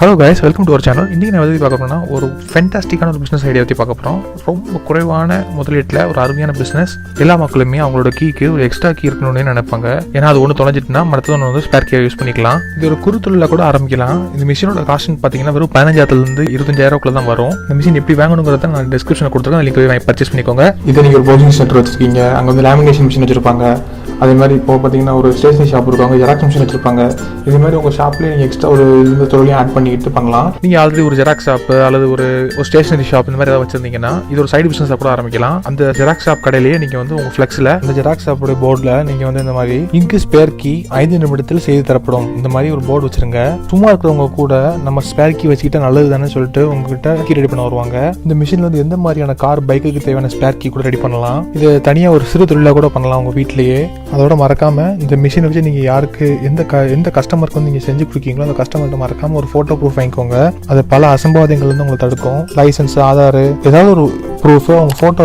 Hello guys, welcome to our channel. இன்றைக்கி நான் எதை பார்க்க போகிறோம்னா ஒரு ஃபென்டாஸ்டிக்கான ஒரு பிஸ்னஸ் ஐடியா பற்றி பார்க்க போகிறோம். ரொம்ப குறைவான முதலீட்டில் ஒரு அருமையான பிஸ்னஸ். எல்லா மக்களுமே அவங்களோட கீக்கு ஒரு எக்ஸ்ட்ரா கீ இருக்கணும்னு நினைப்பாங்க. ஏன்னா அது ஒன்று தொலைஞ்சிட்டுனா மற்றது ஒன்று வந்து ஸ்பேர் கீயை யூஸ் பண்ணிக்கலாம். இது ஒரு குறுத்தொழில கூட ஆரம்பிக்கலாம். இந்த மிஷினோட காஸ்ட் பார்த்தீங்கன்னா வெறும் 15,000 25,000 தான் வரும். இந்த மிஷின் எப்படி வாங்கணுங்கிறத நான் டிஸ்கிரிப்ஷனில் கொடுத்துருக்கேன். லிங்க் போய் பர்ச்சேஸ் பண்ணிக்கோங்க. இதை நீங்கள் ஒரு ப்ரௌசிங் சென்டர் வச்சுருக்கீங்க, அங்கே வந்து லேமினேஷன் மிஷின் வச்சுருப்பாங்க. அதே மாதிரி இப்போ பார்த்தீங்கன்னா ஒரு ஸ்டேஷனரி ஷாப் இருக்காங்க, ஜெராக்ஸ் மிஷின் வச்சுருப்பாங்க. இது மாதிரி உங்கள் ஷாப்லேயே நீங்கள் எக்ஸ்ட்ரா ஒரு இந்த தொழிலையும் ஆட் பண்ணிட்டு பண்ணலாம். நீங்கள் ஆல்ரெடி ஒரு ஜெராக்ஸ் ஷாப் அல்லது ஒரு ஸ்டேஷனரி ஷாப் இந்த மாதிரி ஏதாவது வச்சிருந்தீங்கன்னா இது ஒரு சைடு பிஸ்னஸாக கூட ஆரம்பிக்கலாம். அந்த ஜெராக்ஸ் ஷாப் கடையிலேயே நீங்கள் வந்து உங்கள் ஃப்ளெக்ஸில் இந்த ஜெராக்ஸ் ஷாப்போட போர்டில் நீங்கள் வந்து இந்த மாதிரி இங்கு ஸ்பேர் கீ 5 நிமிடத்தில் செய்து தரப்படும் இந்த மாதிரி ஒரு போர்டு வச்சிருங்க. சும்மா இருக்கிறவங்க கூட நம்ம ஸ்பேர் கீ வச்சுக்கிட்டா நல்லது தானே சொல்லிட்டு உங்ககிட்ட கீ ரெடி பண்ண வருவாங்க. இந்த மிஷினில் வந்து எந்த மாதிரியான கார் பைக்குக்கு தேவையான ஸ்பேர் கீ கூட ரெடி பண்ணலாம். இது தனியாக ஒரு சிறு தொழிலாக கூட பண்ணலாம் உங்கள் வீட்டிலேயே. அதோட மறக்காம இந்த மிஷினை வச்சு நீங்கள் யாருக்கு எந்த கஸ்டமருக்கு வந்து நீங்கள் செஞ்சு கொடுக்கீங்களோ அந்த கஸ்டமர்கிட்ட மறக்காம ஒரு ஃபோட்டோ ப்ரூஃப் வாங்கிக்கோங்க. அது பல அசம்பாவிதங்கள் வந்து உங்களை தடுக்கும். லைசன்ஸ், ஆதார், ஏதாவது ஒரு ப்ரூஃப், அவங்க ஃபோட்டோ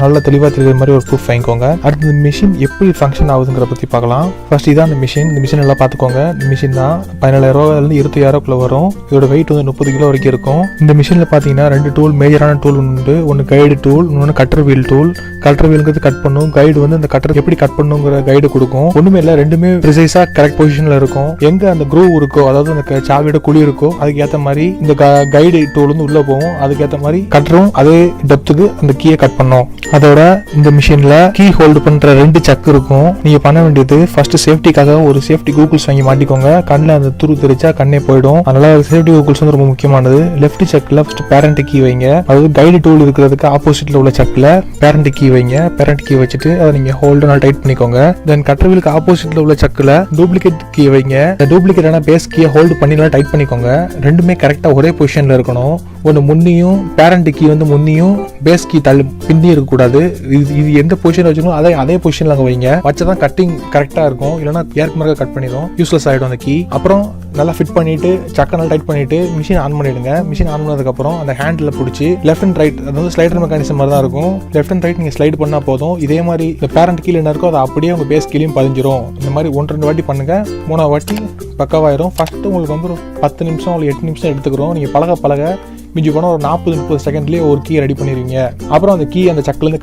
நல்ல தெளிவாக தெரியுற மாதிரி ஒரு ப்ரூஃப் வாங்கிக்கோங்க. அடுத்து இந்த மிஷின் எப்படி ஃபங்க்ஷன் ஆகுதுங்கிற பற்றி பார்க்கலாம். ஃபர்ஸ்ட் இதான் இந்த மிஷின் எல்லாம் பார்த்துக்கோங்க. இந்த மிஷின் தான் 17,000 25,000 வரும். இதோட வெயிட் வந்து 30 கிலோ வரைக்கும் இருக்கும். இந்த மிஷினில் பார்த்தீங்கன்னா 2 டூல், மேஜரான டூல் உண்டு. ஒன்று கைடு டூல், இன்னொன்று கட்டர் வீல் டூல். கட்டர் வீலுங்கிறது கட் பண்ணும், கைடு வந்து அந்த கட்டர் எப்படி கட் பண்ணுங்கிற கைடு கொடுக்கும். ஒண்ணுமே இல்லை, ரெண்டுமே ப்ரிசைஸாக கரெக்ட் பொசிஷனில் இருக்கும். எங்கே அந்த க்ரூவ் இருக்கோ, அதாவது அந்த சாவியோட குழி இருக்கோ, அதுக்கேற்ற மாதிரி இந்த கைடு டூல் வந்து உள்ளே போகும். அதுக்கேற்ற மாதிரி கட்டரும் அதே டெப்த்துக்கு அந்த கீயை கட் பண்ணும். அதோட இந்த மிஷின்ல கீ ஹோல்டு பண்ற 2 சக்கு இருக்கும். நீங்க பண்ண வேண்டியது ஃபர்ஸ்ட் சேஃப்டிக்காக ஒரு சேஃப்டி கூகுள்ஸ் வாங்கி மாட்டிக்கோங்க. கண்ணில் அந்த துரு தெரிச்சா கண்ணே போயிடும். அதனால சேஃப்டி கூகுள்ஸ் வந்து ரொம்ப முக்கியமானது. லெஃப்ட் சக்கில் ஃபர்ஸ்ட் பேரண்ட் கீ வைங்க. அதாவது கைடு டூல் இருக்கிறதுக்கு ஆப்போசிட்ல உள்ள சக்கில் பேரண்ட் கீ வைங்க. பேரண்ட் கீ வச்சுட்டு அதை நீங்க ஹோல்டு டைட் பண்ணிக்கோங்க. தென் கட்டர்வீலுக்கு ஆப்போசிட்ல உள்ள சக்கில் டூப்ளிகேட் கீ வைங்க. டூப்ளிகேட்டான பேஸ் கீயை ஹோல்டு பண்ணி நல்லா டைட் பண்ணிக்கோங்க. ரெண்டுமே கரெக்டா ஒரே பொசிஷன்ல இருக்கணும். ஒன்று முன்னியும் பேரண்ட் கீ வந்து முன்னியும் பேஸ் கீ பிந்தி இருக்கக்கூடாது. இது எந்த பொசிஷன் வச்சுக்கணும் அதே பொசிஷன்ல அங்கே வைங்க. வச்சதான் கட்டிங் கரெக்டாக இருக்கும். இல்லைன்னா ஏற்கு மார்க்க கட் பண்ணிடும், யூஸ்லெஸ் ஆகிடும் அந்த கீ. அப்புறம் நல்லா ஃபிட் பண்ணிட்டு சக்கை நல்லா டைட் பண்ணிட்டு மிஷின் ஆன் பண்ணிடுங்க. மிஷின் ஆன் பண்ணதுக்கப்புறம் அந்த ஹேண்டில் பிடிச்சி லெஃப்ட் அண்ட் ரைட், அது வந்து ஸ்லைடர் மெக்கானிசம் மாதிரி தான் இருக்கும். லெஃப்ட் அண்ட் ரைட் நீங்கள் ஸ்லைட் பண்ணால் போதும். இதே மாதிரி இந்த பேரண்ட் கீழே என்ன இருக்கோ அது அப்படியே உங்கள் பேஸ் கீழேயும் பதிஞ்சிரும். இந்த மாதிரி 1-2 வாட்டி பண்ணுங்க. 3ஆவது வாட்டி பக்காவாயிரும். ஃபர்ஸ்ட் உங்களுக்கு வந்து ஒரு 10 நிமிஷம், உங்களுக்கு 8 நிமிஷம் எடுத்துக்கிறோம். நீங்கள் பழக மிஞ்சி போனால் ஒரு 40-30 செகண்ட்லேயே ஒரு கீ ரெடி பண்ணிடுவீங்க. அப்புறம் அந்த கீ அந்த சக்கிலேருந்து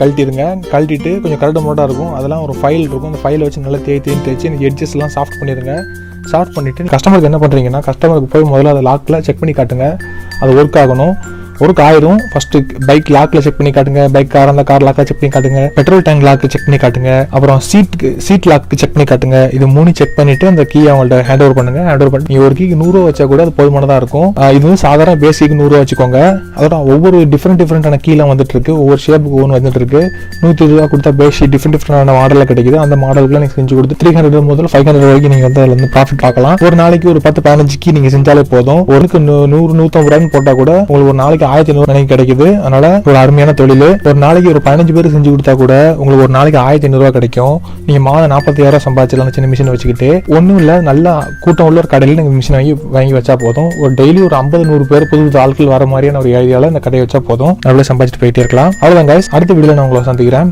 கழட்டிட்டு கொஞ்சம் கரடு மோட்டாக இருக்கும், அதெல்லாம் ஒரு ஃபைல் இருக்கும். அந்த ஃபைலை வச்சு நல்லா தேய்ச்சி இந்த எட்ஜஸ் எல்லாம் சாஃப்ட் பண்ணிடுங்க. சாஃப்ட் பண்ணிவிட்டு கஸ்டமருக்கு என்ன பண்ணுறீங்கன்னா, கஸ்டமருக்கு போய் முதல்ல அதை லாக்கில் செக் பண்ணி காட்டுங்க. அது ஒர்க் ஆகணும். ஒர்க் ஆயிரும். ஃபர்ஸ்ட் பைக் லாக்ல செக் பண்ணி காட்டுங்க. பைக் கார் அந்த கார் லாக்ல செக் பண்ணி காட்டுங்க. பெட்ரோல் டேங்க் லாக் செக் பண்ணி காட்டுங்க. அப்புறம் சீட் லாக் செக் பண்ணி காட்டுங்க. இது 3 செக் பண்ணிட்டு அந்த கீ அவங்கள்ட்ட ஹேண்ட் ஓவர் பண்ணுங்க. ஹேண்ட் ஓவர் பண்ணி ஒரு கீக்கு 100 வச்சா கூட அது போதுமானதா இருக்கும். இது வந்து சாதாரண பேசிக் 100 வச்சுக்கோங்க. அதோட ஒவ்வொரு டிஃப்ரெண்டான கீலாம் வந்துட்டு இருக்கு. ஒவ்வொரு ஷேப்புக்கு ஒன்று வந்துட்டு இருக்கு. 120 கொடுத்தா பேசி டிஃப்ரெண்டான மாடல கிடைக்குது. அந்த மாடலுக்குலாம் நீங்க செஞ்சு கொடுத்து 300 முதல் 500 வரைக்கும் நீங்க வந்து அதுல இருந்து ப்ராஃபிட் பார்க்கலாம். ஒரு நாளைக்கு ஒரு 10-15 கீ நீங்க செஞ்சாலே போதும். ஒருக்கு 100-150 போட்டா கூட உங்களுக்கு ஒரு நாளைக்கு 1,500 கிடைக்குது. அதனால ஒரு அருமையான தொழில். ஒரு நாளைக்கு ஒரு 15 பேருக்கு செஞ்சு கொடுத்தா கூட உங்களுக்கு ஒரு நாளைக்கு 1,500 கிடைக்கும். நீங்க மாதம் 40,000 சம்பாதிச்சலாம் சின்ன மிஷின் வச்சுக்கிட்டு. ஒன்றும் இல்லை, நல்லா கூட்டம் உள்ள ஒரு கடையில் நீங்க மிஷின் வாங்கி வச்சா போதும். ஒரு டெய்லி ஒரு 50-100 பேர் புது ஆட்கள் வர மாதிரியான ஒரு ஐடியாவில் இந்த கடையை வச்சா போதும். நல்லா சம்பாதிச்சுட்டு போயிட்டே இருக்கலாம். அவ்வளவுதான் கைஸ். அடுத்த வீடியோல நான் உங்களை சந்திக்கிறேன்.